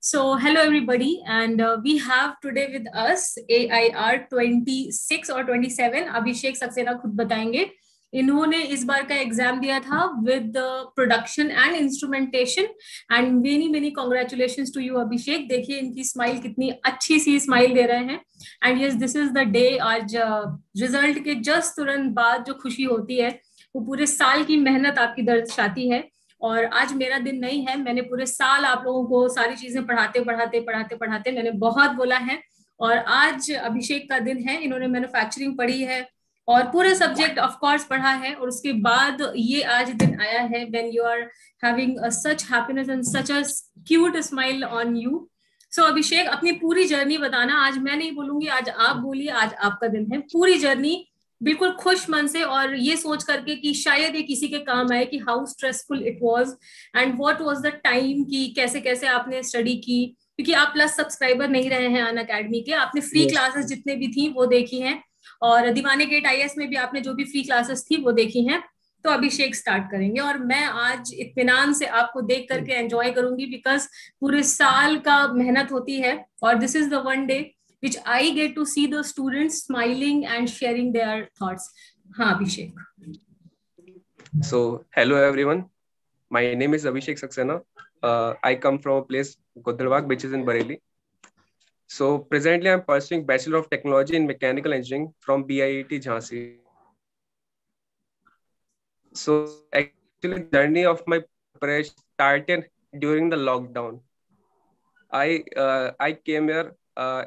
So, hello everybody, and we have today with us AIR 26 और 27 अभिषेक सक्सेना खुद बताएंगे। इन्होंने इस बार का एग्जाम दिया था with production and instrumentation and many many congratulations to you Abhishek. देखिए इनकी स्माइल कितनी अच्छी सी स्माइल दे रहे हैं। And yes, this is the day. आज रिजल्ट के जस्ट तुरंत बाद जो खुशी होती है वो पूरे साल की मेहनत आपकी दर्शाती है। और आज मेरा दिन नहीं है, मैंने पूरे साल आप लोगों को सारी चीजें पढ़ाते पढ़ाते पढ़ाते पढ़ाते मैंने बहुत बोला है। और आज अभिषेक का दिन है। इन्होंने मैन्युफैक्चरिंग पढ़ी है और पूरे सब्जेक्ट ऑफ कोर्स पढ़ा है, और उसके बाद ये आज दिन आया है when you are having such happiness and such a cute smile on you. So Abhishek, अपनी पूरी जर्नी बताना। आज मैं नहीं बोलूंगी, आज आप बोलिए। आज आपका दिन है, पूरी जर्नी बिल्कुल खुश मन से और ये सोच करके कि शायद ये किसी के काम आए कि how stressful it was and what was the time, कि कैसे कैसे आपने स्टडी की। क्योंकि आप प्लस सब्सक्राइबर नहीं रहे हैं अन अकेडमी के, आपने फ्री क्लासेस जितने भी थी वो देखी हैं, और दीवाने गेट आईएएस में भी आपने जो भी फ्री क्लासेस थी वो देखी हैं। तो अभिषेक स्टार्ट करेंगे और मैं आज इत्मीनान से आपको देख करके एंजॉय करूंगी, बिकॉज पूरे साल का मेहनत होती है और this is the one day which I get to see the students smiling and sharing their thoughts. हाँ अभिषेक. So hello everyone, my name is Abhishek Saxena. I come from a place Godalbagh which is in Bareilly. So presently I'm pursuing Bachelor of Technology in Mechanical Engineering from BIET Jhansi. So actually the journey of my preparation started during the lockdown. I came here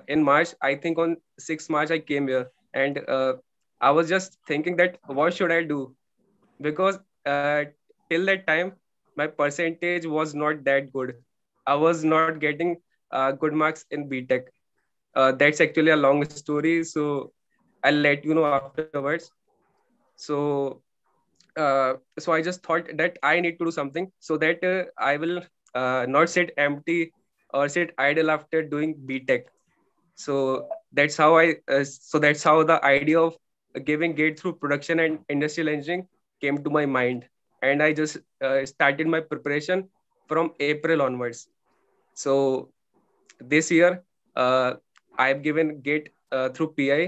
in March. I think on 6th March I came here, and I was just thinking that what should I do, because till that time my percentage was not that good. I was not getting good marks in BTech. That's actually a long story, so I'll let you know afterwards. So I just thought that I need to do something so that I will not sit empty or sit idle after doing BTech. So that's how that's how the idea of giving GATE through production and industrial engineering came to my mind, and I just started my preparation from April onwards. So this year I've given GATE through PI.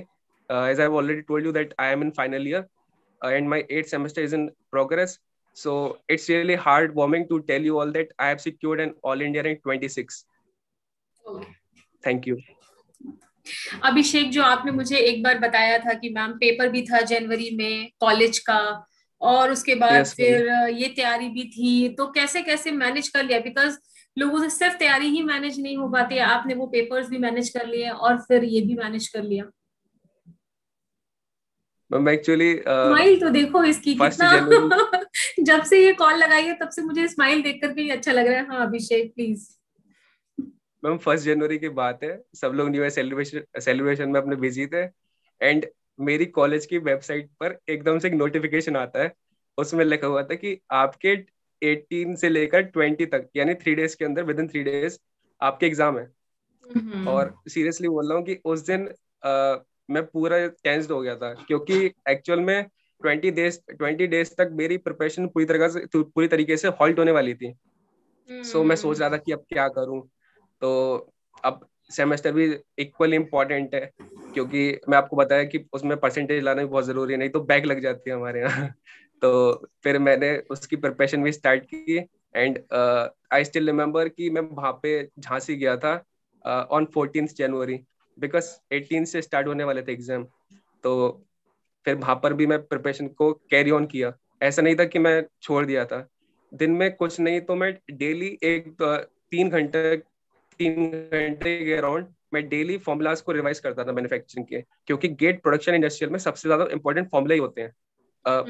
As I've already told you that I am in final year, and my 8th semester is in progress. So it's really heartwarming to tell you all that I have secured an All India rank 26. Thank you. अभिषेक, जो आपने मुझे एक बार बताया था कि ma'am paper भी था जनवरी में कॉलेज का, और उसके बाद फिर ये तैयारी भी थी, तो कैसे कैसे मैनेज कर लिया? बिकॉज लोगों से सिर्फ तैयारी ही मैनेज नहीं हो पाती है, आपने वो पेपर्स भी मैनेज कर लिए और फिर ये भी मैनेज कर लिया। मैम एक्चुअली स्माइल तो देखो इसकी कितना जब से ये कॉल लगाई है तब से मुझे स्माइल देख करके ही अच्छा लग रहा है। हाँ अभिषेक प्लीज। मैम 1 जनवरी की बात है, सब लोग न्यू ईयर सेलिब्रेशन में अपने बिजी थे, एंड मेरी कॉलेज की वेबसाइट पर एकदम से एक नोटिफिकेशन आता है। उसमें लिखा हुआ था कि आपके 18 से लेकर 20 तक, यानी 3 डेज के अंदर, विद इन 3 डेज आपके एग्जाम है। और सीरियसली बोल रहा हूँ कि उस दिन मैं पूरा टेंस्ड हो गया था, क्योंकि एक्चुअल में 20 डेज तक मेरी प्रिपरेशन पूरी तरीके से हॉल्ट होने वाली थी। सो मैं सोच रहा था कि अब क्या करूं। तो अब सेमेस्टर भी इक्वली इम्पोर्टेंट है, क्योंकि मैं आपको बताया कि उसमें परसेंटेज लाना भी बहुत जरूरी है, नहीं तो बैक लग जाती है हमारे यहाँ। तो फिर मैंने उसकी प्रिपरेशन भी स्टार्ट की, एंड आई स्टिल रिमेम्बर कि मैं वहाँ पे झांसी गया था ऑन 14th जनवरी, बिकॉज 18 से स्टार्ट होने वाले थे एग्जाम। तो फिर वहाँ पर भी मैं प्रिपरेशन को कैरी ऑन किया। ऐसा नहीं था कि मैं छोड़ दिया था। दिन में कुछ नहीं तो मैं डेली 3 घंटे के अराउंड मैं डेली फॉर्मूलाज को रिवाइज करता था मैन्युफैक्चरिंग के, क्योंकि गेट प्रोडक्शन इंडस्ट्रियल में सबसे ज्यादा इंपॉर्टेंट फॉर्मूला ही होते हैं,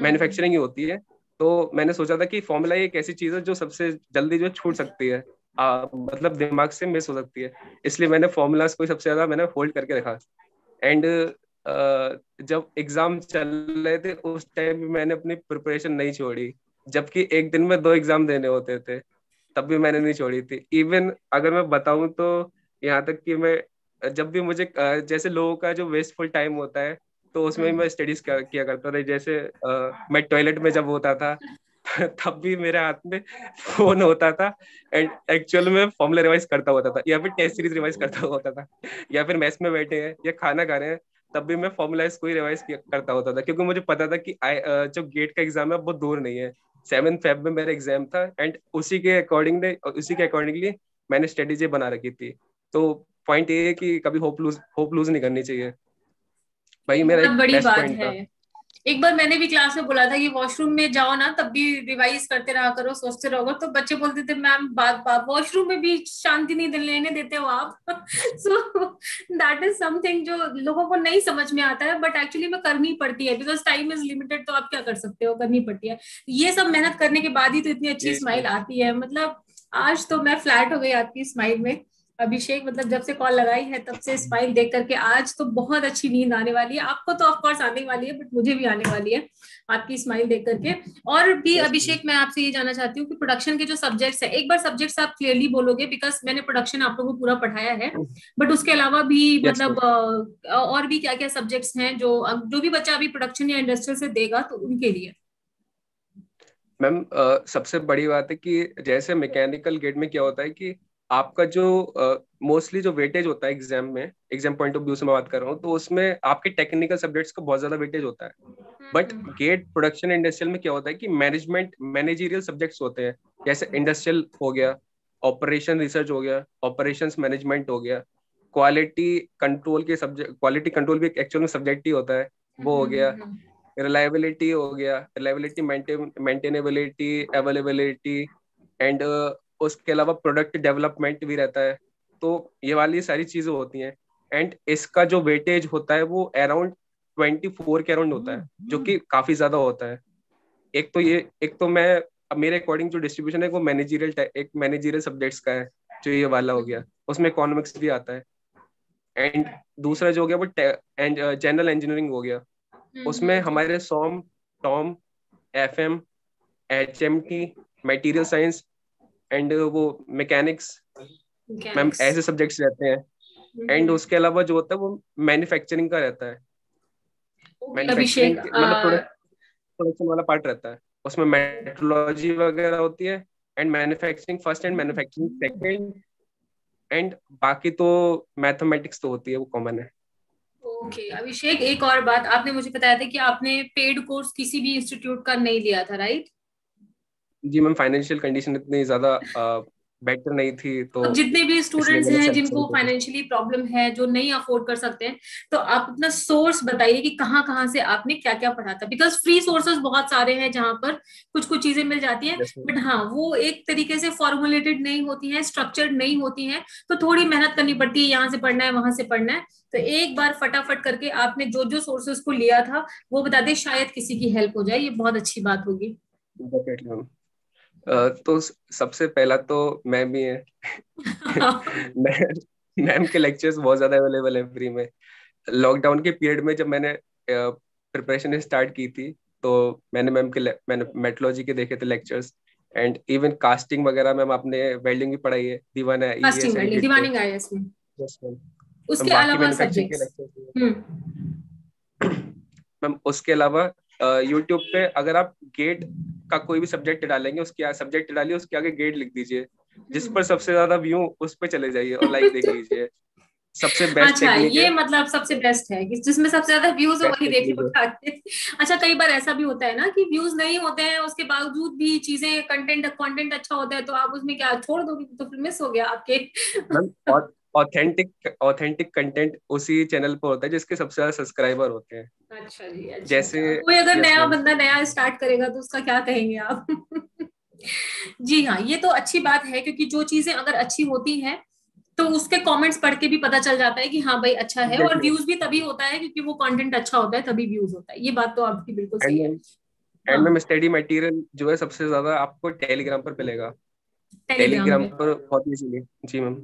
मैन्युफैक्चरिंग ही होती है। तो मैंने सोचा था कि फॉर्मूला एक ऐसी चीज है जो सबसे जल्दी जो छूट सकती है, मतलब दिमाग से मिस हो सकती है, इसलिए मैंने फॉर्मूलाज को सबसे ज्यादा मैंने होल्ड करके रखा। एंड जब एग्जाम चल रहे थे उस टाइम भी मैंने अपनी प्रिपरेशन नहीं छोड़ी, जबकि एक दिन में 2 एग्जाम देने होते थे, तब भी मैंने नहीं छोड़ी थी। इवन अगर मैं बताऊं तो यहाँ तक कि मैं जब भी मुझे जैसे लोगों का जो वेस्टफुल टाइम होता है, तो उसमें मैं स्टडीज किया करता था। जैसे मैं टॉयलेट में जब होता था तब भी मेरे हाथ में फोन होता था एंड एक्चुअल में फॉर्मूला रिवाइज करता होता था, या फिर टेस्ट सीरीज रिवाइज करता होता था, या फिर मैथ्स में बैठे हैं या खाना खा रहे हैं तब भी मैं फॉर्मूलाइज को ही रिवाइज करता होता था, क्योंकि मुझे पता था कि जो गेट का एग्जाम है वो दूर नहीं है। 7 फेब में मेरा एग्जाम था एंड उसी के अकॉर्डिंगली मैंने स्ट्रेटेजी बना रखी थी। तो पॉइंट ये है कि कभी होप लूज नहीं करनी चाहिए, भाई मेरा बहुत एक बड़ी बेस्ट बात पॉइंट है। था। एक बार मैंने भी क्लास में बोला था कि वॉशरूम में जाओ ना तब भी रिवाइज करते रहा करो, सोचते रहो, तो बच्चे बोलते थे मैम बात बात वॉशरूम में भी शांति नहीं लेने देते हो आप। सो दैट इज समथिंग जो लोगों को नहीं समझ में आता है, बट एक्चुअली में करनी पड़ती है, बिकॉज टाइम इज लिमिटेड, तो आप क्या कर सकते हो, करनी पड़ती है। ये सब मेहनत करने के बाद ही तो इतनी अच्छी ये स्माइल आती है। मतलब आज तो मैं फ्लैट हो गई आपकी स्माइल में, अभिषेक। मतलब जब से कॉल लगाई है तब से स्माइल देख करके आज तो बहुत अच्छी नींद आने वाली है। आपको तो ऑफ कोर्स आने वाली है, बट मुझे भी आने वाली है आपकी स्माइल देख करके। और भी अभिषेक मैं आपसे ये जानना चाहती हूँ कि प्रोडक्शन के जो सब्जेक्ट्स है, एक बार सब्जेक्ट्स आप क्लियरली बोलोगे, बिकॉज मैंने प्रोडक्शन आप लोगों को पूरा पढ़ाया है, बट उसके अलावा भी यस मतलब और भी क्या क्या सब्जेक्ट्स हैं जो जो भी बच्चा अभी प्रोडक्शन या इंडस्ट्रियल से देगा तो उनके लिए। मैम, सबसे बड़ी बात है कि जैसे मैकेनिकल गेट में क्या होता है कि आपका जो मोस्टली जो वेटेज होता है एग्जाम में, एग्जाम पॉइंट ऑफ व्यू से मैं बात कर रहा हूँ, तो उसमें आपके टेक्निकल सब्जेक्ट्स को बहुत ज्यादा वेटेज होता है। बट गेट प्रोडक्शन इंडस्ट्रियल में क्या होता है कि मैनेजरियल सब्जेक्ट्स होते हैं, जैसे इंडस्ट्रियल हो गया, ऑपरेशन रिसर्च हो गया, ऑपरेशंस मैनेजमेंट हो गया, क्वालिटी कंट्रोल भी एक्चुअल में सब्जेक्ट ही होता है, वो हो गया, रिलायबिलिटी हो गया, रिलायबिलिटी, मेंटेनेबिलिटी, अवेलेबिलिटी, एंड उसके अलावा प्रोडक्ट डेवलपमेंट भी रहता है। तो ये वाली सारी चीजें होती हैं एंड इसका जो वेटेज होता है वो अराउंड 24 के अराउंड होता है, जो कि काफी ज्यादा होता है। एक तो मैं, अब मेरे अकॉर्डिंग जो डिस्ट्रीब्यूशन है वो मैनेजरियल सब्जेक्ट्स का है, जो ये वाला हो गया, उसमें इकोनॉमिक्स भी आता है। एंड दूसरा जो हो गया वो जनरल इंजीनियरिंग हो गया, उसमें हमारे SOM, TOM, FM, HMT, material science and वो मैकेनिक्स, मैम मैकेनिक्स। ऐसे सब्जेक्ट्स रहते हैं। एंड उसके अलावा जो होता है वो मैन्युफैक्चरिंग का रहता है, ओके मैन्युफैक्चरिंग अभिषेक, मतलब प्रोडक्शन वाला पार्ट रहता है, उसमें मेट्रोलॉजी वगैरह होती है, and manufacturing first and manufacturing second, and बाकी तो मैथमेटिक्स तो होती है, वो कॉमन है। ओके अभिषेक, एक और बात, आपने मुझे बताया था कि आपने पेड कोर्स किसी भी इंस्टीट्यूट का नहीं लिया था, राइट? जी मैम, फाइनेंशियल कंडीशन इतनी ज्यादा बेटर नहीं थी, तो अब जितने भी इसलिए स्टूडेंट्स मैंने हैं सेल्फ जिनको स्टडी की। फाइनेंशियली प्रॉब्लम है, जो नहीं अफोर्ड कर सकते हैं, तो आप अपना सोर्स बताइए कि कहाँ कहाँ से आपने क्या क्या पढ़ा था, बिकॉज फ्री सोर्सेज बहुत सारे हैं जहां पर कुछ कुछ चीजें मिल जाती हैं, Yes, ma'am. बट हाँ वो एक तरीके से फॉर्मुलेटेड नहीं होती हैं, स्ट्रक्चर्ड नहीं होती हैं, तो थोड़ी मेहनत करनी पड़ती है, यहाँ से पढ़ना है वहां से पढ़ना है। तो एक बार फटाफट करके आपने जो जो सोर्सेज को लिया था वो बता दें, शायद किसी की हेल्प हो जाए, ये बहुत अच्छी बात होगी। Definitely, ma'am. तो सबसे पहला तो मैम ही है। मैम के लेक्चर्स बहुत ज्यादा अवेलेबल है फ्री में। लॉकडाउन के पीरियड में जब मैंने प्रिपरेशन स्टार्ट की थी, तो मैंने मेट्रोलॉजी के देखे थे लेक्चर्स, एंड इवन कास्टिंग वगैरह मैम आपने, वेल्डिंग भी पढ़ाई है, दीवाना कास्टिंग EVS एंड वाली गिट पे। दीवानिंग आईएएस में, यस मैम। उसके मैम बाकी अलावा मैन्युफैक्चरिंग के सब्जेक्ट्स। लेक्चर्स, हम्म। मैम उसके अलावा यूट्यूब पे अगर आप गेट का कोई भी सब्जेक्ट डालेंगे, उसके सब्जेक्ट डालिए, उसके आगे गेट लिख दीजिए, जिस पर सबसे ज्यादा व्यू उस पे चले जाइए और लाइक देख लीजिए। सबसे बेस्ट अच्छा, टेक्निक ये है, मतलब सबसे बेस्ट है कि जिसमें सबसे ज्यादा व्यूज हो बेस्ट वही देख टेक्निक लो है। उठा के। अच्छा, कई बार ऐसा भी होता है ना कि व्यूज नहीं होते हैं, उसके बावजूद भी चीजें, कंटेंट अच्छा होता है, तो आप उसमें क्या छोड़ दोगे, तो फिर मिस हो गया आपके। मैम ऑथेंटिक कंटेंट उसी चैनल पर होता है जिसके सबसे ज्यादा सब्सक्राइबर होते हैं। अच्छा जी, अच्छा जैसे, अच्छा, कोई अगर यस नया मैम। बंदा नया स्टार्ट करेगा तो उसका क्या कहेंगे आप? जी हाँ, ये तो अच्छी बात है, क्योंकि जो चीजें अगर अच्छी होती हैं तो उसके कमेंट्स पढ़ के भी पता चल जाता है कि हाँ भाई अच्छा है, और एग्जैक्टली। व्यूज भी तभी होता है क्योंकि वो कंटेंट अच्छा होता है, तभी व्यूज होता है। ये बात तो आपकी बिल्कुल एंड सही है। मैम एंड मैम हाँ, स्टडी मटेरियल जो है सबसे ज्यादा आपको टेलीग्राम पर मिलेगा। टेलीग्राम टेलीग्राम पे। पर बहुत इजीली। जी मैम।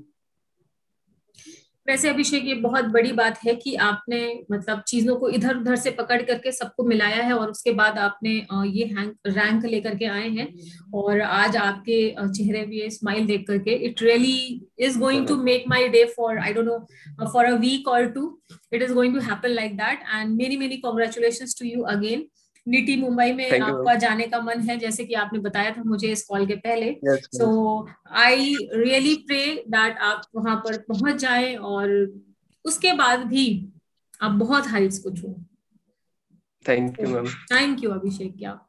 वैसे अभिषेक, ये बहुत बड़ी बात है कि आपने मतलब चीजों को इधर उधर से पकड़ करके सबको मिलाया है, और उसके बाद आपने ये रैंक लेकर के आए हैं, और आज आपके चेहरे पे ये स्माइल देख करके it really is going to make my day for I don't know for a week और two. It is going to happen like that, and many many congratulation to you again. NITIE Mumbai में Thank you, आपका जाने का मन है, जैसे कि आपने बताया था मुझे इस कॉल के पहले। yes, so yes. I really pray that आप वहां पर पहुंच जाएं और उसके बाद भी आप बहुत हाइट्स को छू। Thank you, ma'am. Thank you Abhishek. क्या